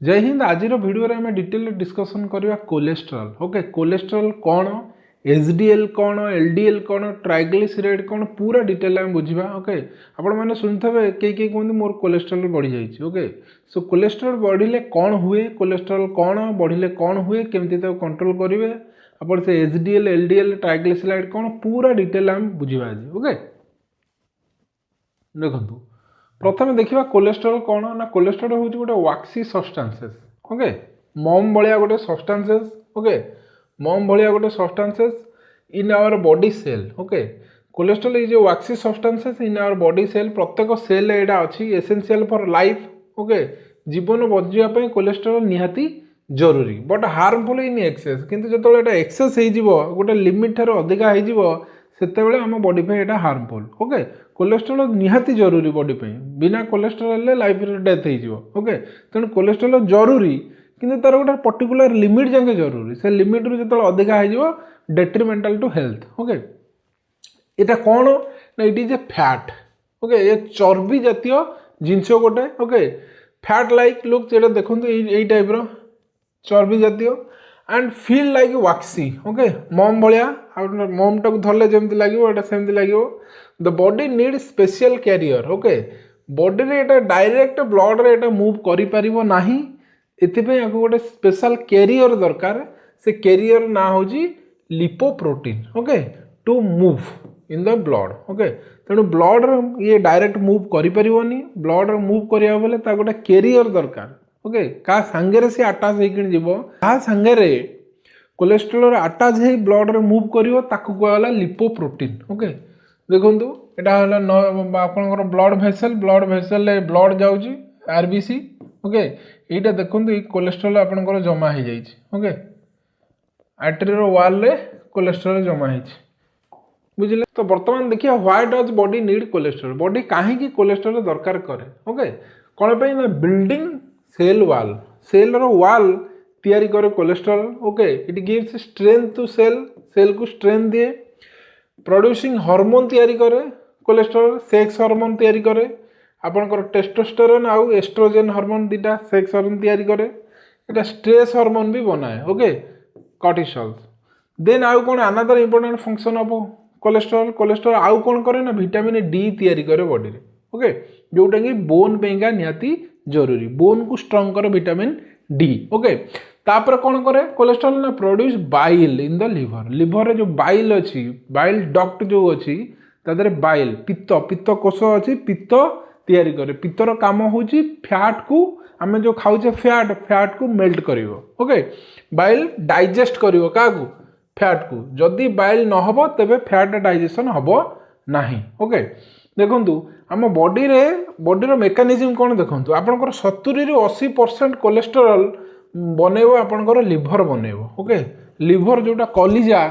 जय हिंद। आज भिडियो आम डिटेल डिस्कसन करवा कोलेस्ट्रॉल। ओके, कोलेस्ट्रॉल कौन, एचडीएल कौन, एलडीएल कौन, ट्राइग्लिसराइड कौन, पूरा डिटेल आम बुझा। ओके, आपण मैंने शुणुवे कई कहते मोर कोलेस्ट्रॉल बढ़ी जाइए। ओके, सो कोलेस्ट्रॉल बढ़िले कौन हुए, कोलेस्ट्रॉल कौन बढ़िले कौन हुए, केमती कंट्रोल करेंगे, आप से एचडीएल एलडीएल ट्राइग्लिसराइड कौन, पूरा डिटेल आम बुझा आज। ओके, देखो प्रथम देखा कोलेस्ट्रॉल कौन ना, कोलेस्ट्रॉल हूँ गोटे वाक्सी सब्सटेंसेस। ओके, मम भाया गोटे सब्सटेंसेस। ओके, मम भाया गोटे substances in our body cell. Okay, cholesterol is a waxy substances in our body cell. प्रत्येक सेल यहाँ अच्छी एसेंशियल फॉर लाइफ। ओके, जीवन बचापी कोलेस्ट्रॉल निहाती जरूरी, बट हार्मफुल इन एक्सेस। किंतु जो एक्सेस हो गोटे लिमिट ठार अधिका हो सेतेबेले आम बॉडी पे यहाँ हार्मफुल। ओके, कोलेस्ट्रॉल निहाती जरूरी बॉडी पे, बिना कोलेस्ट्रॉल लाइफ डेथ हो। ओके, तेणु कोलेस्ट्रॉल जरूरी किंतु तार गोटे पर्टिकुलर लिमिट जाके जरूरी। से लिमिट रू जो अधिका हो डेट्रिमेंटाल टू हेल्थ। ओके, यहाँ कौन ना, it is a fat. Okay, ये चर्बी जातीय जिनस गोटे। ओके, फैट लाइक लुक, ये देखो यही टाइप रो चर्बी जातीय and feel like waxy. Okay, मम भाया मम टाक धरले जमी लगे सेमती लगे। The body need special carrier. Okay, body रे एटा डायरेक्ट ब्लड रे एटा मूव करि परिबो नाही, एथिपे याको गोटे स्पेशल कैरियर दरकार। से कैरियर ना होजी lipoprotein. Okay, to move in the blood. Okay, तेणु ब्लड ये डायरेक्ट मूव करि परिबोनी, ब्लड मूव करिया बेले ता गोटे कैरियर दरकार। ओके, का संगे से अटैच होइकिन जीवो, का संगे कोलेस्ट्रॉल अटैच है ब्लड रे मूव करिवो, ताकू कहला लिपोप्रोटीन। ओके, देखो यहाँ आपंकर blood vessel, blood vessel blood जाऊँगी आरबीसी। ओके, यहाँ देखो ये कोलेस्ट्रॉल आपंकर जमा हो जाए। ओके, आर्टेरियर वाल रे कोलेस्ट्रॉल जमा हो बुझे। तो बर्तमान देखिए why does body need cholesterol, body कहीं कोलेस्ट्रॉल दरकार करे। ओके, कौन पे ना, बिल्डिंग सेल वाल, सेल रो वाल तैयारी करे cholesterol. Okay, it gives strength to cell, cell को स्ट्रेंथ दिए। प्रोड्यूसिंग हार्मोन तैयारी करे कोलेस्ट्रॉल, सेक्स हार्मोन तैयारी करे, आपनकर टेस्टोस्टेरोन आउ एस्ट्रोजेन हार्मोन दीटा सेक्स हार्मोन तैयारी करे। एटा स्ट्रेस हार्मोन भी बनाए। Okay, cortisol. देन आउ कोन another important function of cholesterol, cholesterol आउ कोन करे ना, विटामिन डी तैयारी करे बॉडी रे। ओके, जोटा कि बोन पेगा निहाती जरूरी, बोन को स्ट्रांग करे विटामिन डी। ओके, तापर कौन करे कोलेस्ट्रॉल ना, produce bile in the liver. Liver रे जो बाइल अच्छी, बाइल डक्ट जो अच्छी तादरे बाइल पित्त, पित्त कोष अच्छी, पित्त तैयारी करे। पित्तर काम होची फैट को, आम जो खाऊे फैट, फैट को मेल्ट करिवो। ओके, बाइल डाइजेस्ट करिवो काकू, फैट को। जदि बाइल न हबो तबे फैट डाइजेशन हबो नाही। ओके, देखंतु आम बॉडी रे, बॉडी रो मेकानिज्म कौन देखंतु, आपनकर 70 ରୁ 80% कोलेस्ट्रॉल बनैब आपनकर लिभर बनैब। ओके, लिभर जोटा कलिजा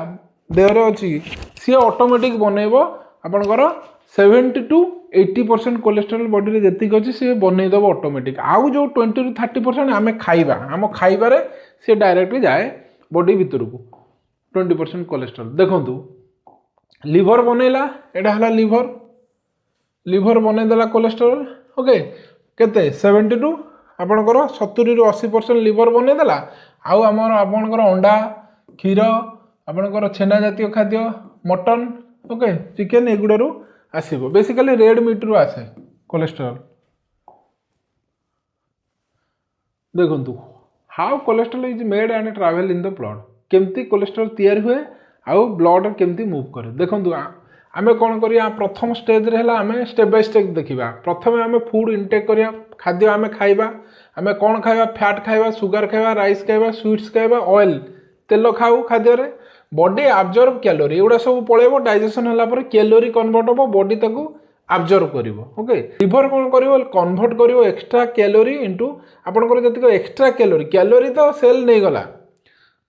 देहरे अच्छी सी ऑटोमेटिक बनैब आपनकर 70 to 80% कोलेस्ट्रॉल बॉडी रे जतिक अच्छी सी बनईदेव ऑटोमेटिक। आउ जो 20 to 30% आम खाइबा, आम खाइबारे सी डायरेक्ट जाए बॉडी भितर को 20% कोलेस्ट्रॉल। देखंतु लिभर बनैला, एटा हला लिभर, लिभर बनईदेला कोलेस्ट्रॉल। ओके, केते 70 to आपनकर 70 ରୁ 80% लिवर बनईदेला। आउ आमर आपनकर अंडा, क्षीर, आपनकर छेना जातीय खाद्य, मटन, ओके, चिकेन एगुड़ारू आसीबो। बेसिकली रेड मीट रू आसे कोलेस्ट्रॉल। देखंतु how cholesterol is made and travel in the blood, केमती कोलेस्ट्रॉल तैयार हुए आउ ब्लड केमती मूव करे। देखंतु आमे कौन करिया, प्रथम स्टेज रे हला आमे स्टेप बाय स्टेप देखिबा। प्रथमे आमे फूड इनटेक करिया, खाद्य आमे खाइबा। आमे कौन खाइबा, फैट खाइबा, सुगर खाइबा, राइस खाइबा, स्वीट्स खाइबा, ऑयल तेल खाऊ खाद्य रे। बॉडी एब्जॉर्ब कैलोरी, एगुड़ा सब पळेबो, डाइजेशन हला पर कैलोरी कन्वर्ट हो, बॉडी ताकू एब्जॉर्ब करिवो। ओके, लिवर कौन करिवो, कन्वर्ट करिवो एक्स्ट्रा कैलोरी इनटू आपनकर जतिक एक्स्ट्रा कैलोरी। कैलोरी तो सेल नहीं गला,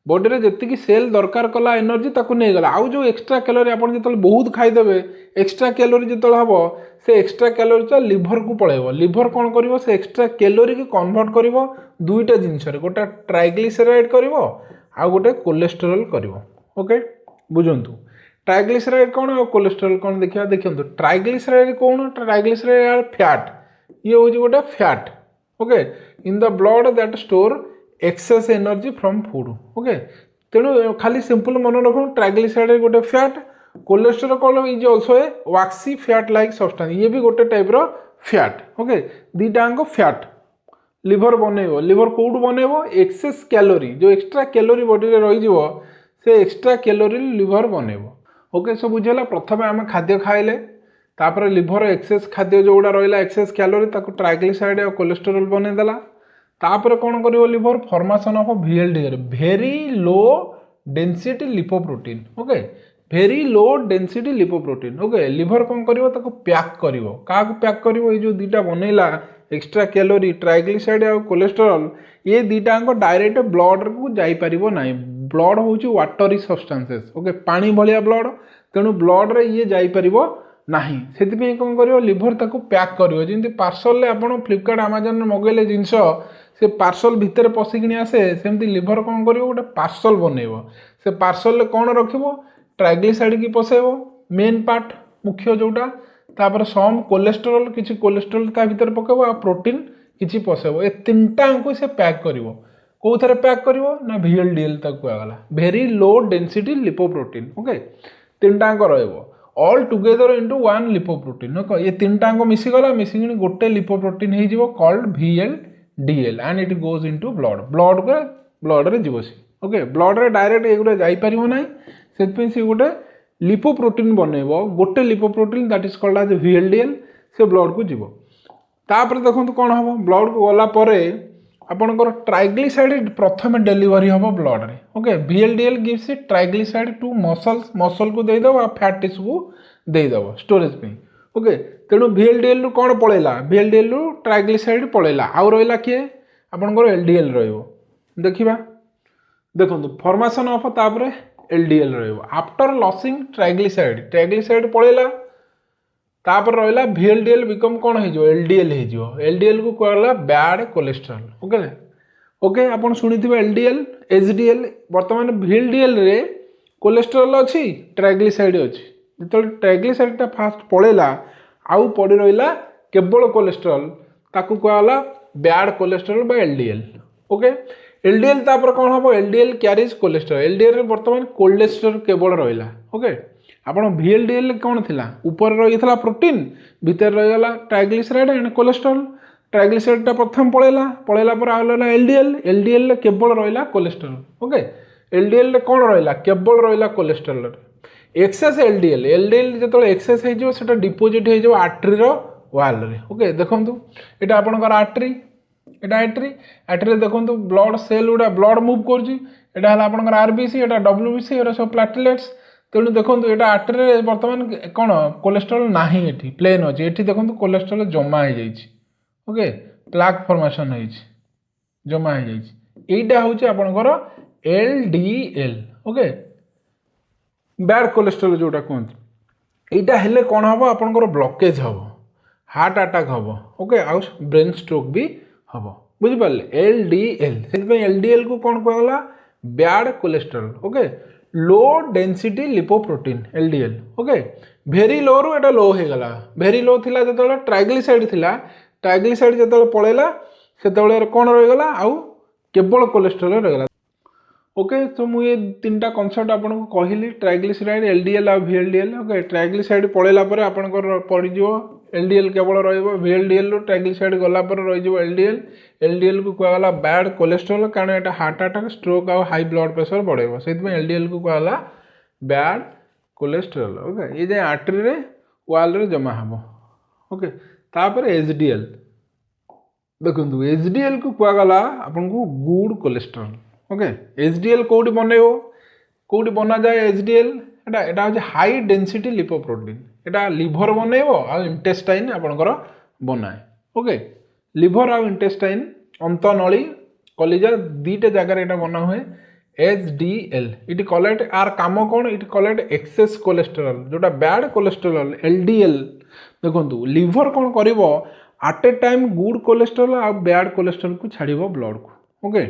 बॉडी रे जतिक सेल दरकार कला एनर्जी ताकू नहीं गला। आउ जो एक्स्ट्रा कैलोरी आपन जतल बहुत खाइदेबे, एक्स्ट्रा कैलोरी जतल हबो, से एक्स्ट्रा कैलोरी तो लिवर को पळेबो। लिवर कौन करिवो, से एक्स्ट्रा कैलोरी को कन्वर्ट करिवो दुईटा जिनिस रे, गोटे ट्राइग्लिसराइड करिवो आ गोटे कोलेस्ट्रॉल करिवो। ओके, बुझंतु ट्राइग्लिसराइड कौन और कोलेस्ट्रॉल कौन देखिया। देखंतु ट्राइग्लिसराइड कौन, ट्राइग्लिसराइड फैट, ये होची गोटे fat. Okay, in the blood that store excess energy from food okay तेणु खाली सिंपल मन रख ट्राइग्लिसराइड गोटे फैट कोलेस्टेरोल कौन is also a waxy fat like substance ये भी गोटे टाइप रो फैट ओके दीटांग फैट लिवर बनइब लिवर कौटू बनइब एक्सेस कैलोरी जो एक्सट्रा कैलोरी बॉडी रे रही से एक्सट्रा कैलोरी लिवर बनइब ओके सब बुझेगा प्रथम आम खाद्य खाइले तापर लिवर एक्सेस खाद्य जोड़ा रहा एक्सेस कैलोरी ताको ट्राइग्लिसराइड और कोलेस्टेरोल बनईदेला तापर कौन कर liver formation of VLDL very low density lipoprotein okay very low density lipoprotein okay liver कौन करिवो ताको पैक करिवो का पैक करिवो ये जो दीटा बनैला एक्स्ट्रा कैलोरी ट्राइग्लिसराइड और कोलेस्टेरोल ये दीटांक डायरेक्ट ब्लड को जाई परिबो नाही ब्लड होची वाटरी सब्सटेंसेस ओके पानी भलिया ब्लड तेणु ब्लड रे ये जाई परिबो नाही सेति कौन करिवो लिवर ताको पैक करिवो जेंति पार्सल आपण फ्लिपकार्ट अमेजन मगैले जिनस से पार्सल भितर पशिकी आसे सेमती लिवर कौन करिवो गोटे पार्सल बनइब से पार्सल कौन रखिवो ट्राइग्लिसराइड की पसेब मेन पार्ट मुख्य जोटा तापर सम कोलेस्टेरोल किसी कोलेस्टेरोल ता भीतर पकेब आ प्रोटीन किसी पसेब ए तीनटा को से पैक करिवो कौ थे पैक करिवो ना VLDL तक कहगला very low density lipoprotein okay तीनटा रहिबो all together into one lipoprotein okay ये तीनटा मिसीगला मिसिक गोटे लिपोप्रोटीन हो called VLDL and it goes into blood रे जीव सी ओके ब्लड रे डायरेक्ट एगुड़ा जाई परिबो नाही सेति से गोटे लिपोप्रोटीन बनइब गोटे lipoprotein that is called as VLDL से ब्लड को जीव तापर देखो कौन हम ब्लड को गला परे आपनकर ट्राइग्लिसराइड प्रथम डेलीवरी हम ब्लड रे okay VLDL gives triglyceride to muscle को देदब आ फैट टिश्यू को देदब स्टोरेज पे ओके तेणु VLDL रु कौन पलैला VLDL रु ट्राइग्लिसराइड पलैला आउ रहिला किए आपनकर LDL रहिबो देखिबा देखंतु फॉर्मेशन ऑफ तापर LDL रहिबो आफ्टर लॉसिंग ट्राइग्लिसराइड पलैला तापर रहा VLDL बिकम कौन हो LDL को कहला बैड कोलेस्ट्रॉल ओके ओके आपन सुनिथिबे LDL HDL वर्तमान VLDL रे कोलेस्ट्रॉल अच्छी ट्राइग्लिसराइड अच्छी जो ट्राइग्लिसराइड फास्ट पलैला आउ पड़ी रहा केवल कोलेस्ट्रॉल ताकू कहला बैड कोलेस्ट्रॉल बा LDL ओके LDL तापर कौन हम LDL क्यारीज कोलेस्ट्रॉल LDL रे वर्तमान कोलेस्ट्रॉल केवल रहा ओके आपण VLDL कौन थिला ऊपर रही था प्रोटीन भीतर रहीगला ट्राइग्लिसराइड एंड कोलेस्ट्रॉल ट्राइग्लिसराइड प्रथम पलैला पर आला LDL केवल रहा कोलेस्ट्रॉल ओके LDL रे कौन रहा केवल रहा कोलेस्ट्रॉल एक्सेस LDL जो एक्सेस हो डिपोजिट हो आर्टरी वाल रे ओके देखंतु एटा आपनकर आर्टरी आर्टरी देखंतु ब्लड सेल गुडा ब्लड मूव करटा है आपनकर RBC एटा WBC एरा सब प्लेटलेट्स तेणु देखो यहाँ आर्टरी बर्तमान कौन कोलेस्ट्रॉल नाही एठी प्लेन अच्छे ये देखो कोलेस्ट्रॉल जमा हो जाइए ओके प्लाक फॉर्मेशन हो जमा हो जाइए यहाँ हूँ आपनकर LDL ओके बैड कोलेस्ट्रॉल जोटा कहते यहाँ हेल्ले कौन हम आपनकर ब्लॉकेज हम हार्ट अटैक हम ओके आउ ब्रेन स्ट्रोक भी हम बुझिपारे LDL से LDL को कौन कहला bad cholesterol okay low density lipoprotein LDL okay very low रु एटा लो हो गला भेरी लो थिला जतले ट्राइग्लिसराइड जतले पळेला सेतले कोन रहि गला आउ केवल कोलेस्ट्रॉल रहि गला ओके तो मु ये तीनटा कांसेप्ट आपन को कहली ट्राइग्लिसराइड LDL और VLDL ओके ट्राइग्लिसराइड पळेला परे आपन को पड़ी जो LDL केवल रहिबो VLDL रो ट्राइग्लिसराइड गला पर रहि जो LDL को कहला बैड कोलेस्ट्रॉल कारण एटा हार्ट अटैक स्ट्रोक और हाई ब्लड प्रेशर बढ़ेबो सेति में LDL को कहला बैड कोलेस्ट्रॉल ओके ये जे आर्टरी रे वाल रे जमा हबो ओके तापर HDL देखंतु HDL को कहला आपन को गुड कोलेस्ट्रॉल ओके HDL कोडी बनेबो कोडी बना जाए HDL एटा हो हाई डेंसिटी लिपोप्रोटीन एटा लिवर बनइब आ इंटेस्टाइन आपनकर बनाए ओके लिवर आ इंटेस्टाइन अंतनली कलिजा दीटे जगार एटा बना हुए HDL इट कलेक्ट आर काम कौन इट कलेक्ट एक्सेस कोलेस्ट्रॉल जोटा बैड कोलेस्ट्रॉल LDL देखो लिवर कौन करिवो at a time good cholesterol आ बैड कोलेस्ट्रॉल को छाड़िबो ब्लड को ओके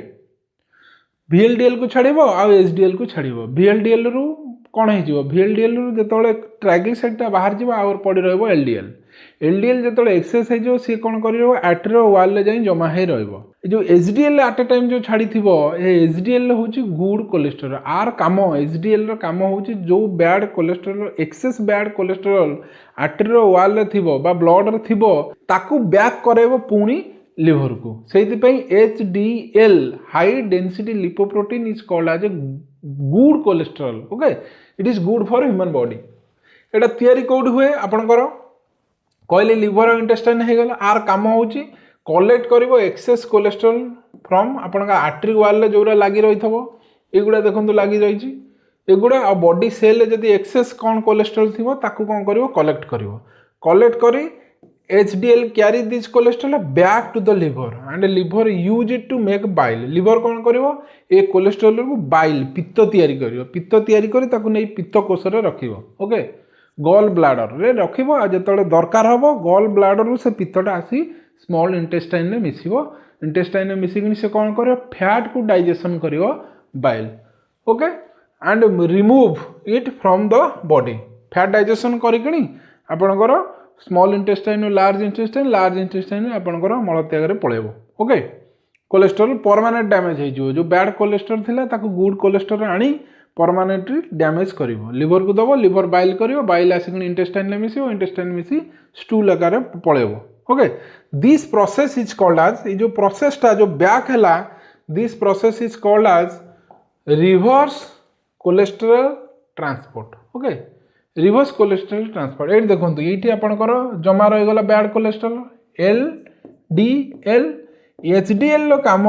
VLDL को छाड़िबो आ HDL को छाड़िबो VLDL रु कौन हो VLDL रु जतले ट्राइग्लिसराइड बाहर जीव आ पड़ी रहिबो LDL जो एक्सेस हो सी कौन कर आर्टरी वाल रे जाई जमा हो रहिबो जो एचडीएल एट ए टाइम जो छाड़ी थो एचडीएल हूँ गुड कोलेस्टेरोल आर कम एचडीएल कम हूँ जो bad cholesterol excess bad cholesterol artery wall थी ब्लड रे ताकू बैक कराइब पुणी लिवर को से HDL high density lipoprotein is called as a good cholesterol okay it is good for human body एटा तैयारी कौटी हुए आपणकर कहले लिवर इंटेस्टाइन हो गला आर कम होची कलेक्ट करिवो एक्सेस कोलेस्ट्रॉल फ्रॉम आपन आर्टरी वाल जो लगी रही एगुड़ा देखो लगी रही एगुड़ा आ बॉडी सेल जदि एक्सेस कौन कोलेस्ट्रॉल थी ताकू कौन करिवो कलेक्ट करी HDL carry this cholesterol back to the liver and liver use it to make bile liver कौन करिवो ए कोलेस्ट्रॉल को बाइल पित्त तैयारी करिवो पित्त तैयारी करी ताकू नै पित्त कोश रे रखिवो ओके गॉल ब्लाडर रे रखिवो आ जतले दरकार हबो गॉल ब्लाडर रू से पित्तटा आसी स्मॉल इंटेस्टाइन में मिसिबो इंटेस्टाइन में मिसिक से कौन करिवो फैट को डाइजेशन करिवो bile okay and remove it from the body fat digestion करिकणी आपणकर स्मॉल इंटेस्टाइन लार्ज इंटेस्टाइन में आपणकर मलत्याग रे पळेबो ओके कोलेस्ट्रॉल परमानेंट डैमेज हो जो बैड कोलेस्ट्रॉल थिला ताकू गुड कोलेस्ट्रॉल आनी परमानेंटली डैमेज करिवो लिवर को दबो लिवर बाइल करिवो बाइल आसिकणी इंटेस्टाइन में मिसिबो इंटेस्टाइन मिसी स्टूल आकार रे पळेबो okay this process is called as जो प्रोसेसटा जो बैक है this process is called as reverse cholesterol transport okay reverse cholesterol transport ये देखो ये आपंकर जमा रहीगला bad cholesterol L D L HDL काम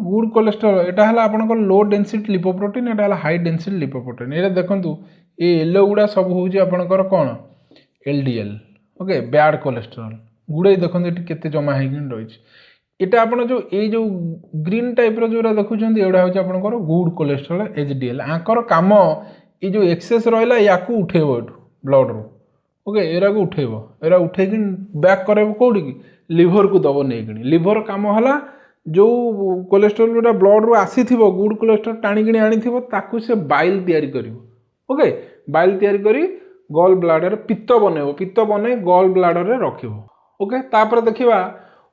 गुड कोलेस्ट्रॉल यहाँ है आपंकर लो डेंसिटी लिपोप्रोटीन यहाँ है हाई डेंसिटी लिपोप्रोटीन ये देखो ये येलो गुड़ा सब हूँ आपंकर कौन एलडीएल ओके बैड कोलेस्ट्रॉल गुड़े देखो ये जमा हो रही इटा आप जो ग्रीन टाइप जो देखुं एगुड़ा हूँ आपंकर गुड कोलेस्ट्रॉल एचडीएल आंकर काम ये जो एक्सेस रहा या उठेब ब्लड रू ओके एरा को उठेब एरा उठे बैक कर कौटी की लिवर को दब नहीं लिवर काम है जो कोलेस्ट्रॉल जो ब्लड रू आसी गुड कोलेस्ट्रॉल टाणिकी आनी से बाइल तैयारी कर ओके बाइल तैयारी करी गॉल ब्लाडर पित्त बने गॉल ब्लाडर रे रखिबो ओके तापर देखिबा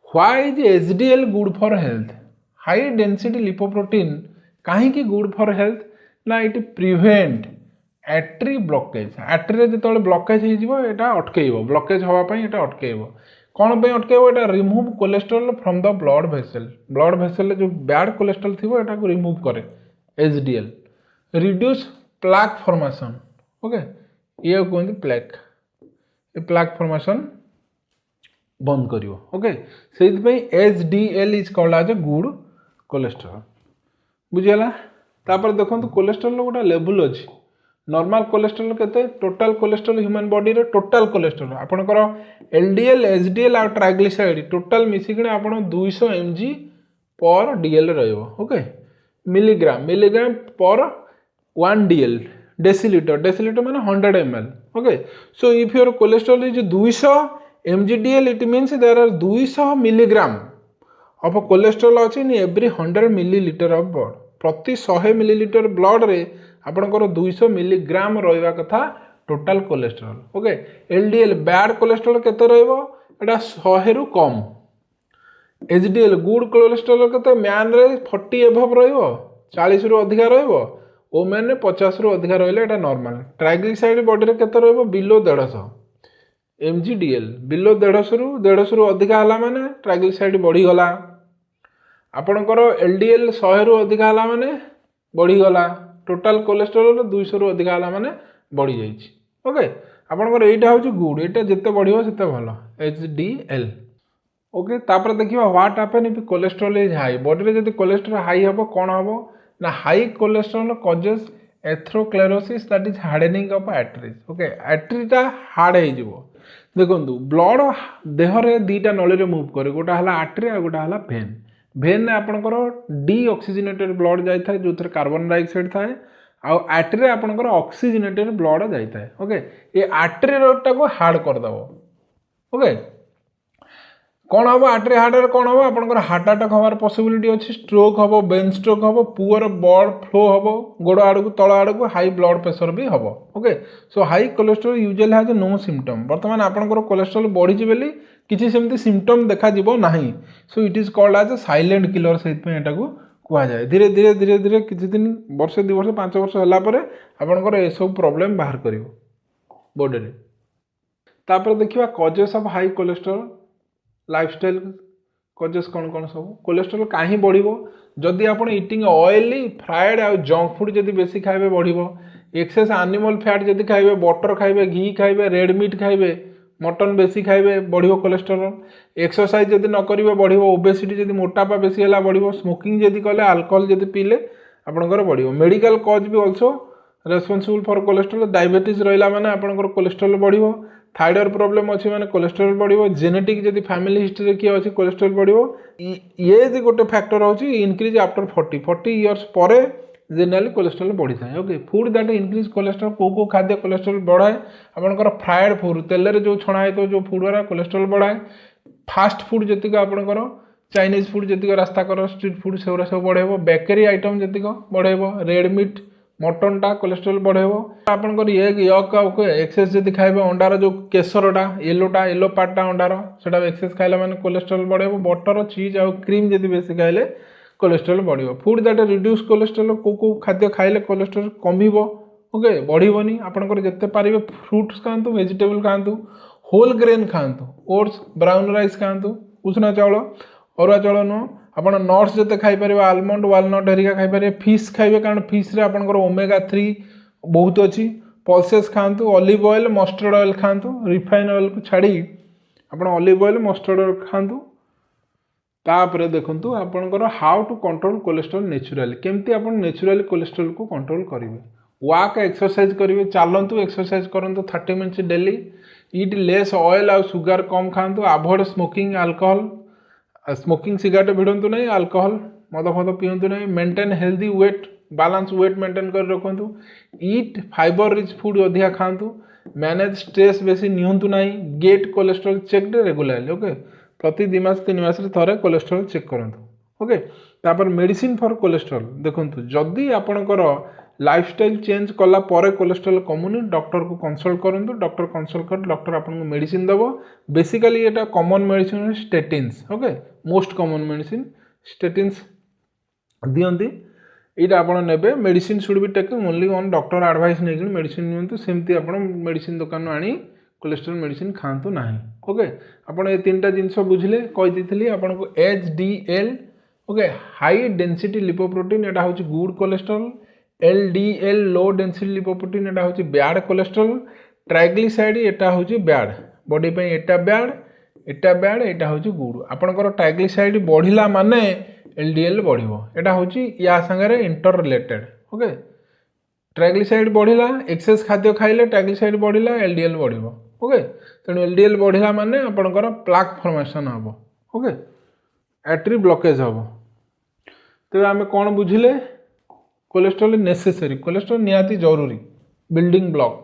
why is HDL good for health high density lipoprotein काहे की गुड फॉर हेल्थ ना it prevent artery blockage artery जो ब्लॉकेज होटा अटकेब ब्लॉकेज हाँपाई ये अटकेब कौन पे अटकेब ये remove cholesterol from the blood vessel जो बैड कोलेस्ट्रॉल थी यहाँ को रिमूव करे HDL reduce plaque formation okay ये कहते प्लेक ये प्लाक फॉर्मेशन बंद करिवो ओके से HDL is called as a good cholesterol बुझीगला तापर देखो कोलेस्ट्रॉल गोटे लेवल अच्छी नॉर्मल कोलेस्ट्रॉल केते टोटल कोलेस्ट्रॉल ह्यूमन बॉडी रे टोटल कोलेस्ट्रॉल आपनकर एलडीएल एचडीएल आ ट्राइग्लिसराइड टोटल मिसिकने आपण 200 mg पर डीएल रहइबो ओके मिलीग्राम पर 1 डीएल डेसीलीटर माने 100 ml okay so if your cholesterol is 200 mgdl it means there are 200 milligram of cholesterol अच्छी in every 100 millilitre of blood प्रति 100 millilitre blood रे आपनकर 200 milligram रहिबा कथा total cholesterol okay LDL bad cholesterol केते रहइबो एटा 100 रु कम HDL good cholesterol केते man रे 40 above रहइबो 40 रु अधिका रहइबो वोमेन रे 50 रु अधिका रहइले एटा नॉर्मल ट्राइग्लिसराइड बॉडी रे केते रहइबो बिलो 150 एमजीडीएल बिलो 150 रु अधिका है माने ट्राइग्लिसराइड बढ़ीगला आपणकर एलडीएल 100 रु अधिका है माने बढ़ीगला टोटल कोलेस्ट्रॉल 200 रु अधिका है माने बढ़ी जाइए ओके आपणकर एटा हूँ गुड एटा जिते बढ़ियो सेते भलो एचडीएल ओके तापर देखिबा what happen if cholesterol is high body रे जदि कोलेस्ट्रॉल हाई हबो कोन हबो ना high cholesterol causes atherosclerosis that is hardening of arteries okay आर्टरीटा हार्ड हो जिवो देखो ब्लड देह रे दीटा नली रे मूव करे गोटा है आर्टरी आ गोटा है भेन भेन में आपंकर डीऑक्सीजनेटेड ब्लड जाए जो कार्बन डाइऑक्साइड थाए आर्टरी आपंकर ऑक्सीजनेटेड ब्लड जाए ओके ये आर्टरी रोडटा को हार्ड करदेव ओके कौन हम आर्टरी हार्ड कौन हम आपंकर हार्ट अटैक हमार पॉसिबिलिटी अच्छी स्ट्रोक हम ब्रेन स्ट्रोक हम पुअर ब्लड फ्लो हम गोड़ आड़ को तल आड़ को हाई ब्लड प्रेशर भी हम okay so high cholesterol usually has no symptom बर्तमान आपंकर कोलेस्ट्रॉल बढ़ी बोली किसी सेमती सिम्पटम देखा नहीं। So it is called as a silent killer से कह जाए। धीरे धीरे धीरे धीरे किसी दिन वर्ष 2 वर्ष 5 वर्ष है आपंकर ये सब प्रॉब्लम बाहर कर बॉडी रे। तापर देखिए causes of high cholesterol lifestyle causes कौन कौन सब कोलेस्ट्रॉल कहीं बढ़ो जदि आप इटिंग ऑयली फ्राएड आ जंक फूड जदि बेसी खाइबे बढ़ो एक्सेस एनिमल फैट जदि खाइबे बटर खाइबे घी खाइबे रेड मीट खाइबे मटन बेसी खाइबे बढ़ो कोलेस्ट्रॉल एक्सरसाइज जदि न करिवे बढ़ो ओबेसिटी जदि मोटापा बेसी है बढ़ो स्मोकिंग जदि कले अल्कोहल जदि पीले आपंकर बढ़ो मेडिकल कज भी also responsible for cholesterol diabetes रहा माने आपंकर कोलेस्ट्रॉल बढ़ो थाइरॉइड प्रॉब्लम अच्छी माने कोलेस्ट्रॉल बढ़ो जेनेटिक जदि फैमिली हिस्ट्री किए अच्छी कोलेस्ट्रॉल बढ़ो ये गोटे फैक्टर होची इंक्रीज आफ्टर 40 इयर्स पर जेनराली कोलेस्ट्रॉल बढ़ी था। Okay food that increase cholesterol को खाद्य कोलेस्ट्रॉल बढ़ाए आपंकर फ्राएड फूड तेल जो छणा है तो जो फूड वाला कोलेस्ट्रॉल बढ़ाए फास्ट फूड जी आपंकर चाइनीज फूड जी रास्ता कर स्ट्रीट फूड से सब बढ़ेब बेकरी आइटम जी बढ़ेब रेड मीट मटन टा कोलेस्ट्रॉल बढ़ेब आपंकर एग यक एक्सेस जब खाइबे अंडार जो केसरटा येलो पार्टा अंडार से एक्सेस खाइला माने कोलेस्ट्रॉल बढ़ेब बटर चीज आ क्रीम जब बेसी खाइले कोलेस्ट्रॉल बढ़ियो फूड दैट रिड्यूस कोलेस्ट्रॉल को खाद्य खाइले कोलेस्ट्रॉल कमिब ओके बढ़िबनी आपंकर जिते पारे फ्रूट्स खातु वेजिटेबल खातु होल ग्रेन खातु ओट्स ब्राउन राइस खातु उषना चाउल अरुआ चाउल नुह आप नट्स जिते खाईपर आलमंड वालनट हेरिका खाईपर फिश खाइबे कारण फिश रे आपंकर ओमेगा 3 बहुत अच्छी पल्सेस खातु ऑलिव ऑयल मस्टर्ड ऑयल खातु रिफाइन ऑयल को छाड़ी आप ऑलिव ऑयल मस्टर्ड ऑयल खातु। तापर देखंतु आपनकर how to control cholesterol naturally केमती आप नेचुरली कोलेस्ट्रॉल को कंट्रोल करेंगे वाक एक्सरसाइज करेंगे चलतु एक्सरसाइज करंतु 30 minutes daily eat less oil आ सुगर कम खातु avoid smoking alcohol smoking cigarette भिड़ंतु नहीं अल्कोहल मद फद पिंतु नहीं maintain healthy weight balance weight maintain कर रखु ईट फाइबर रिच फूड अधिका खातु मैनेज स्ट्रेस बेसी नियंतु नहीं get cholesterol check regularly okay प्रति 2 मास 3 मास थे कोलेस्ट्रॉल चेक करंतु ओके। तापर मेडिसिन फॉर कोलेस्ट्रॉल देखंतु जदि आपणकर लाइफस्टाइल चेंज कला परे कोलेस्ट्रॉल कमुनी डॉक्टर को कंसल्ट करंतु डॉक्टर कंसल्ट कर डॉक्टर आपको मेडिसिन दबो बेसिकली एटा common medicine statins okay most common medicine statins दियंती ये आप ने medicine should be taking only on doctor advice नहीं मेडिसिन नियंतु सेमती आप मेडिसिन दुकान आनी कोलेस्ट्रॉल मेडिसिन खातु ना ओके आपड़ ये 3टा जिनस बुझे कही आपको HDL okay high density lipoprotein यहाँ हूँ गुड कोलेस्ट्रॉल LDL लो डेंसिटी लिपोप्रोटीन यहाँ हूँ बैड कोलेस्ट्रॉल ट्राइग्लिसाइड यहाँ हूँ बैड बॉडी पे एटा बैड यहाँ हूँ गुड आपंकर ट्राइग्लिसाइड बढ़ला माने LDL बढ़ो यहाँ हूँ या सागर इंटर रिलेटेड ओके ट्राइग्लिसाइड बढ़ला एक्सेस खाद्य खाइले ट्राइग्लिसाइड बढ़ला LDL बढ़ो ओके तेणु LDL बढ़ला माने आपंकर प्लाक फॉर्मेशन हम ओके आर्टरी ब्लॉकेज हम तेज आम कौन बुझिले कोलेस्ट्रॉल नेसेसरी कोलेस्ट्रॉल निहाती जरूरी बिल्डिंग ब्लॉक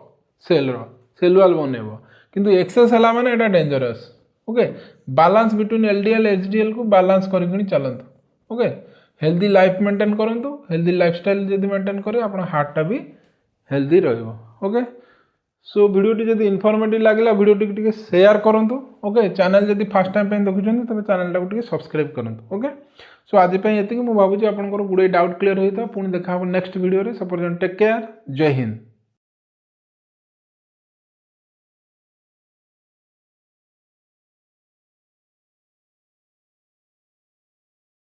सेलुआल बनइब किंतु एक्सेस है माने एटा dangerous okay balance between LDL HDL को बैलेंस करके चलतु ओके हेल्दी लाइफ मेंटेन करंतु हेल्दी लाइफस्टाइल जब मेंटेन करें आप हार्टा भी हेल्दी रहिबो ओके। सो वीडियोटी जब इनफॉर्मेटिव लगे वीडियोटी शेयर करूँ ओके चैनल जब फर्स्ट टाइम देखुं तेज चैनल टाइम सब्सक्राइब करूँ ओके। सो आज ये मुझे भावुँ आपंकर गुड़े डाउट क्लीयर होता पुणी देखा नेक्स्ट वीडियो से पर्यटन टेक केयर जय हिंद।